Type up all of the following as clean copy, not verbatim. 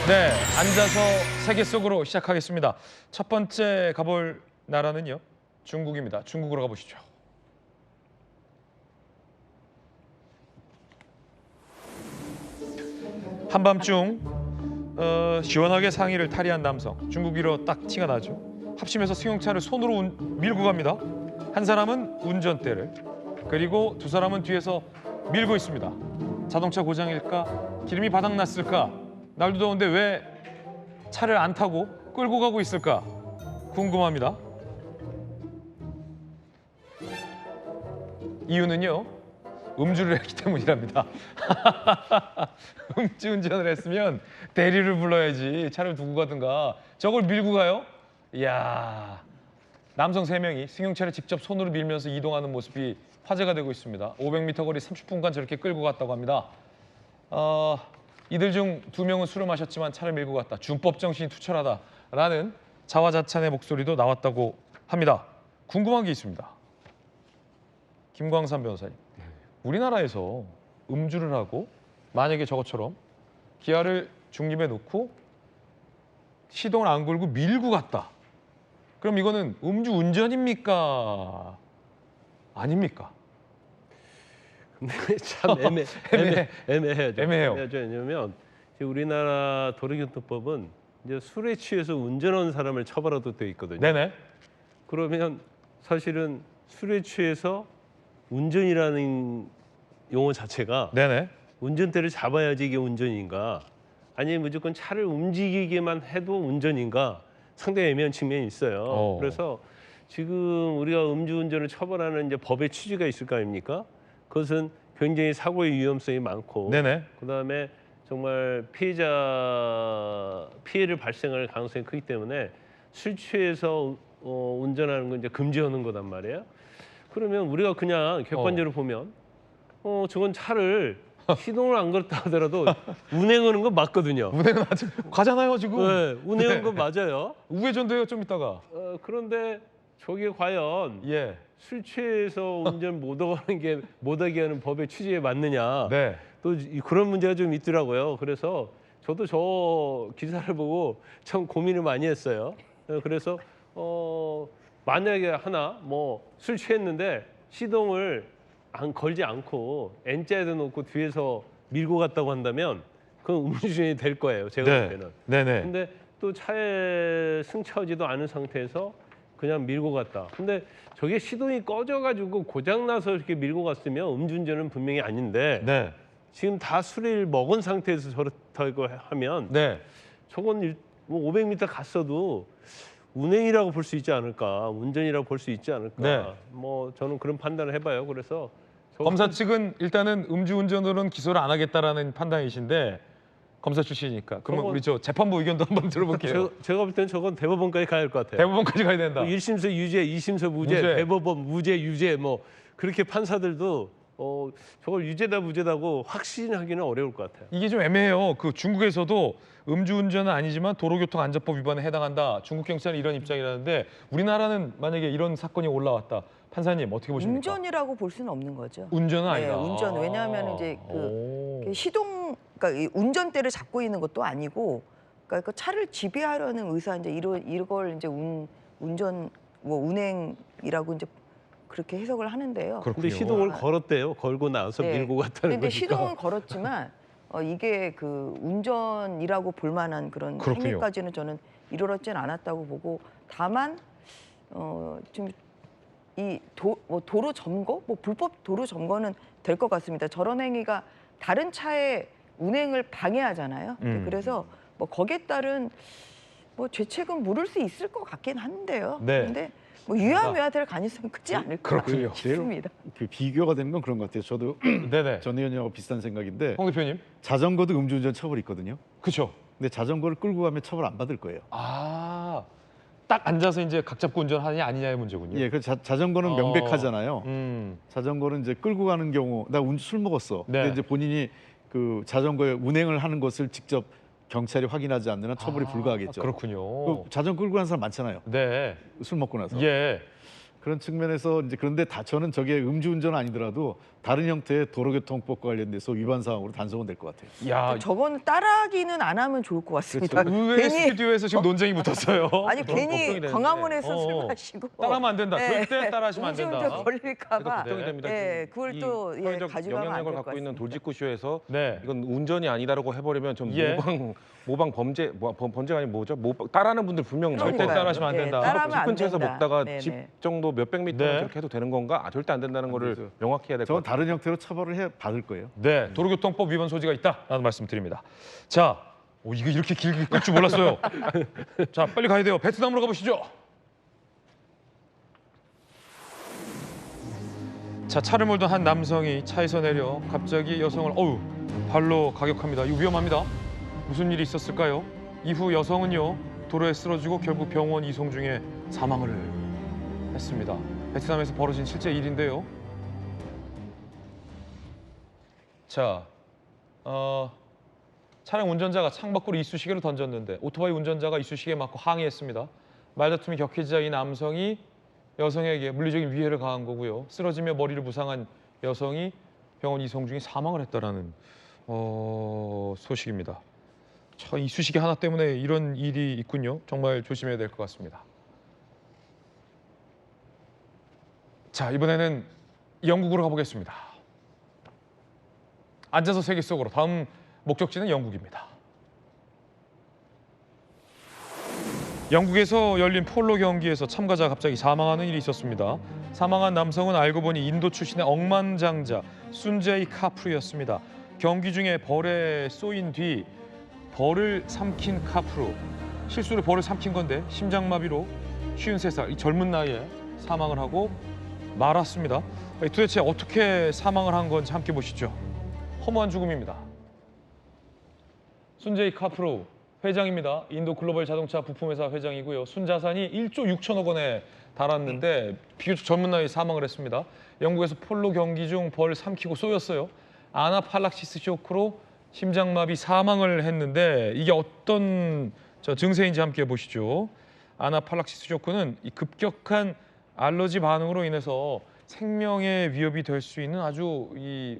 네, 앉아서 세계 속으로 시작하겠습니다. 첫 번째 가볼 나라는요, 중국입니다. 중국으로 가보시죠. 한밤중 시원하게 상의를 탈의한 남성, 중국이로 딱 티가 나죠. 합심해서 승용차를 손으로 밀고 갑니다. 한 사람은 운전대를, 그리고 두 사람은 뒤에서 밀고 있습니다. 자동차 고장일까? 기름이 바닥났을까? 날도 더운데 왜 차를 안 타고 끌고 가고 있을까? 궁금합니다. 이유는요, 음주를 했기 때문이랍니다. 음주운전을 했으면 대리를 불러야지 차를 두고 가든가. 저걸 밀고 가요? 이야, 남성 3명이 승용차를 직접 손으로 밀면서 이동하는 모습이 화제가 되고 있습니다. 500m 거리 30분간 저렇게 끌고 갔다고 합니다. 이들 중 2명은 술을 마셨지만 차를 밀고 갔다. 준법 정신이 투철하다라는 자화자찬의 목소리도 나왔다고 합니다. 궁금한 게 있습니다. 김광삼 변호사님, 우리나라에서 음주를 하고 만약에 저것처럼 기아를 중립에 놓고 시동을 안 걸고 밀고 갔다. 그럼 이거는 음주 운전입니까? 아닙니까? 근데 참 애매하죠. 애매해요. 왜냐하면 우리나라 도로교통법은 이제 술에 취해서 운전하는 사람을 처벌하도록 되어 있거든요. 네네. 그러면 사실은 술에 취해서 운전이라는 용어 자체가 네네. 운전대를 잡아야지 이게 운전인가, 아니면 무조건 차를 움직이게만 해도 운전인가, 상당히 애매한 측면이 있어요. 그래서 지금 우리가 음주운전을 처벌하는 이제 법의 취지가 있을 거 아닙니까? 그것은 굉장히 사고의 위험성이 많고, 네네. 그다음에 정말 피해를 발생할 가능성이 크기 때문에 술 취해서 운전하는 건 이제 금지하는 거단 말이에요. 그러면 우리가 그냥 객관적으로 보면 저건 차를 시동을 안 걸었다 하더라도 운행하는 건 맞거든요. 운행은 아직 가잖아요 지금. 네, 운행하는 네. 건 맞아요. 우회전도요 좀 이따가. 그런데 저게 과연 예. 술 취해서 운전 못하게 하는 법의 취지에 맞느냐? 네. 또 그런 문제가 좀 있더라고요. 그래서 저도 저 기사를 보고 참 고민을 많이 했어요. 그래서 만약에 하나 술 취했는데 시동을 걸지 않고 N자에다 놓고 뒤에서 밀고 갔다고 한다면 그건 음주운전이 될 거예요. 제가 볼 때는. 네네. 근데 또 차에 승차하지도 않은 상태에서 그냥 밀고 갔다. 근데 저게 시동이 꺼져가지고 고장나서 이렇게 밀고 갔으면 음주운전은 분명히 아닌데 네. 지금 다 술을 먹은 상태에서 저렇다고 하면 네. 저건 500m 갔어도 운행이라고 볼 수 있지 않을까, 운전이라고 볼 수 있지 않을까. 네. 저는 그런 판단을 해봐요. 그래서 검사 측은 일단은 음주운전으로는 기소를 안 하겠다라는 판단이신데, 검사 출신이니까. 그러면 우리 저 재판부 의견도 한번 들어볼게요. 제가 볼 때는 저건 대법원까지 가야 할 것 같아요. 대법원까지 가야 된다. 1심서 유죄, 2심서 무죄, 대법원 무죄, 유죄 그렇게 판사들도 저걸 유죄다 무죄다고 확신하기는 어려울 것 같아요. 이게 좀 애매해요. 그 중국에서도 음주운전은 아니지만 도로교통안전법 위반에 해당한다. 중국 경찰은 이런 입장이라는데, 우리나라는 만약에 이런 사건이 올라왔다. 판사님 어떻게 보십니까? 운전이라고 볼 수는 없는 거죠. 운전은 아니다. 네, 운전. 왜냐하면 이제 그 시동, 그러니까 이 운전대를 잡고 있는 것도 아니고, 그러니까 그 차를 지배하려는 의사, 이제 이걸 이제 운전 운행이라고 이제 그렇게 해석을 하는데요. 그런데 시동을 걸었대요. 걸고 나서 네. 밀고 갔다는 근데 거니까. 시동을 걸었지만 이게 그 운전이라고 볼 만한 그런 그렇군요. 행위까지는 저는 이르렀진 않았다고 보고, 다만 지금 이 도로 점거, 불법 도로 점거는 될 것 같습니다. 저런 행위가 다른 차의 운행을 방해하잖아요. 그래서 거기에 따른 죄책은 물을 수 있을 것 같긴 한데요. 네. 그런데 유야무야 될 가능성이 크지 않을까 그렇군요. 싶습니다. 그 비교가 되는 건 그런 것 같아요. 저도 네네. 전 의원님하고 비슷한 생각인데, 홍 대표님. 자전거도 음주운전 처벌이 있거든요. 그렇죠. 근데 자전거를 끌고 가면 처벌 안 받을 거예요. 아, 딱 앉아서 이제 각 잡고 운전하느냐 아니냐의 문제군요. 예, 그 자전거는 명백하잖아요. 음. 자전거는 이제 끌고 가는 경우, 나 술 먹었어. 네. 근데 이제 본인이 그 자전거에 운행을 하는 것을 직접 경찰이 확인하지 않는 한 처벌이 불가하겠죠. 그렇군요. 그 자전거 끌고 가는 사람 많잖아요. 네. 술 먹고 나서. 예. 그런 측면에서 이제 그런데 저는 저게 음주운전 아니더라도 다른 형태의 도로교통법과 관련돼서 위반 사항으로 단속은 될 것 같아요. 야, 저거는 따라하기는 안 하면 좋을 것 같습니다. 의외의 스튜디오에서 지금 논쟁이 붙었어요. 아니 괜히 걱정이 되는데. 광화문에서 술 어. 마시고 따라하면 안 된다. 절대 따라하시면 안 된다. 음주운전 걸릴까봐 그러니까 걱정이 됩니다. 예, 그걸 또 예, 사회적 가져가면 안 영향력을 될 것 갖고 있는 같습니다. 돌직구쇼에서 네. 이건 운전이 아니다라고 해버리면 좀 예. 모방 범죄 범죄가 아니 뭐죠? 따라하는 분들 분명 절대 그러니까요. 따라하시면 안 예, 된다. 따라하면 집 안 근처에서 된다. 먹다가 네네. 집 정도 몇백 미터 네. 이렇게 해도 되는 건가? 절대 안 된다는 거를 되죠. 명확히 해야 될 것 저건 같아요. 다른 형태로 처벌을 받을 거예요. 네, 도로교통법 위반 소지가 있다라는 말씀드립니다. 자, 이거 이렇게 길게 끌 줄 몰랐어요. 자, 빨리 가야 돼요. 베트남으로 가보시죠. 자, 차를 몰던 한 남성이 차에서 내려 갑자기 여성을 발로 가격합니다. 이거 위험합니다. 무슨 일이 있었을까요? 이후 여성은요 도로에 쓰러지고 결국 병원 이송 중에 사망을 했습니다. 베트남에서 벌어진 실제 일인데요. 자, 차량 운전자가 창밖으로 이쑤시개를 던졌는데 오토바이 운전자가 이쑤시개에 맞고 항의했습니다. 말다툼이 격해지자 이 남성이 여성에게 물리적인 위해를 가한 거고요. 쓰러지며 머리를 부상한 여성이 병원 이송 중에 사망을 했다라는 소식입니다. 참 이쑤시개 하나 때문에 이런 일이 있군요. 정말 조심해야 될 것 같습니다. 자, 이번에는 영국으로 가보겠습니다. 앉아서 세계 속으로 다음 목적지는 영국입니다. 영국에서 열린 폴로 경기에서 참가자가 갑자기 사망하는 일이 있었습니다. 사망한 남성은 알고 보니 인도 출신의 억만장자 순제이 카프루였습니다. 경기 중에 벌에 쏘인 뒤 벌을 삼킨 카프루. 실수로 벌을 삼킨 건데 심장마비로 53살 이 젊은 나이에 사망을 하고 말았습니다. 도대체 어떻게 사망을 한 건지 함께 보시죠. 허무한 죽음입니다. 순제이 카프루 회장입니다. 인도 글로벌 자동차 부품회사 회장이고요. 순자산이 1조 6천억 원에 달았는데 비교적 젊은 나이에 사망을 했습니다. 영국에서 폴로 경기 중 벌 삼키고 쏘였어요. 아나팔락시스 쇼크로 심장마비 사망을 했는데 이게 어떤 증세인지 함께 보시죠. 아나팔락시스 쇼크는 이 급격한 알러지 반응으로 인해서 생명에 위협이 될 수 있는 아주 이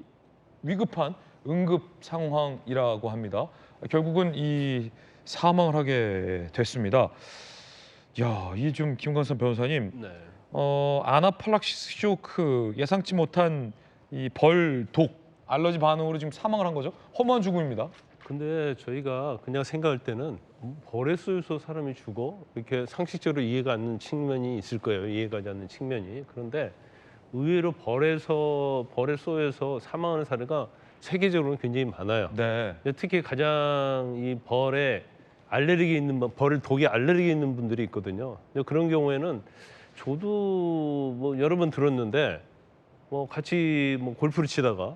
위급한 응급 상황이라고 합니다. 결국은 이 사망을 하게 됐습니다. 야, 이 좀 김광선 변호사님, 네. 아나팔락시스 쇼크 예상치 못한 이 벌독 알러지 반응으로 지금 사망을 한 거죠. 허무한 죽음입니다. 근데 저희가 그냥 생각할 때는 벌에 쏘여서 사람이 죽어? 이렇게 상식적으로 이해가 안 되는 측면이 있을 거예요. 이해가지 않는 측면이. 그런데 의외로 벌에 쏘여서 사망하는 사례가 세계적으로는 굉장히 많아요. 네. 근데 특히 가장 이 벌에 알레르기 있는 벌 독에 알레르기 있는 분들이 있거든요. 근데 그런 경우에는 저도 뭐 여러 번 들었는데 뭐 같이 뭐 골프를 치다가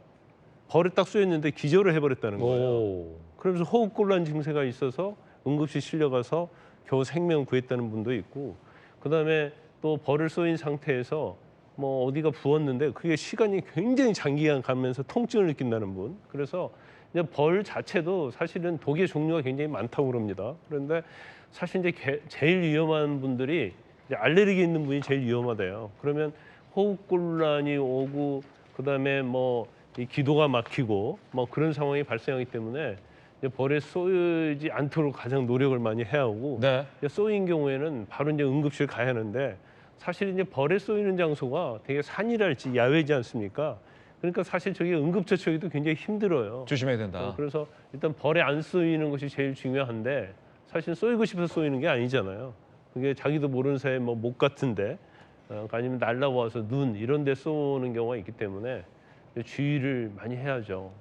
벌에 딱 쏘였는데 기절을 해버렸다는 거예요. 오. 그러면서 호흡곤란 증세가 있어서 응급실 실려가서 겨우 생명 구했다는 분도 있고, 그다음에 또 벌을 쏘인 상태에서 뭐 어디가 부었는데 그게 시간이 굉장히 장기간 가면서 통증을 느낀다는 분. 그래서 이제 벌 자체도 사실은 독의 종류가 굉장히 많다고 그럽니다. 그런데 사실 이제 제일 위험한 분들이 이제 알레르기 있는 분이 제일 위험하대요. 그러면 호흡곤란이 오고 그다음에 뭐 이 기도가 막히고 뭐 그런 상황이 발생하기 때문에 이제 벌에 쏘이지 않도록 가장 노력을 많이 해야 하고, 네. 이제 쏘인 경우에는 바로 이제 응급실 가야 하는데, 사실 이제 벌에 쏘이는 장소가 되게 산이랄지 야외지 않습니까? 그러니까 사실 저기 응급처치하기도 굉장히 힘들어요. 조심해야 된다. 그래서 일단 벌에 안 쏘이는 것이 제일 중요한데, 사실 쏘이고 싶어서 쏘이는 게 아니잖아요. 그게 자기도 모르는 사이에 뭐 목 같은데 아니면 날라와서 눈 이런 데 쏘는 경우가 있기 때문에 주의를 많이 해야죠.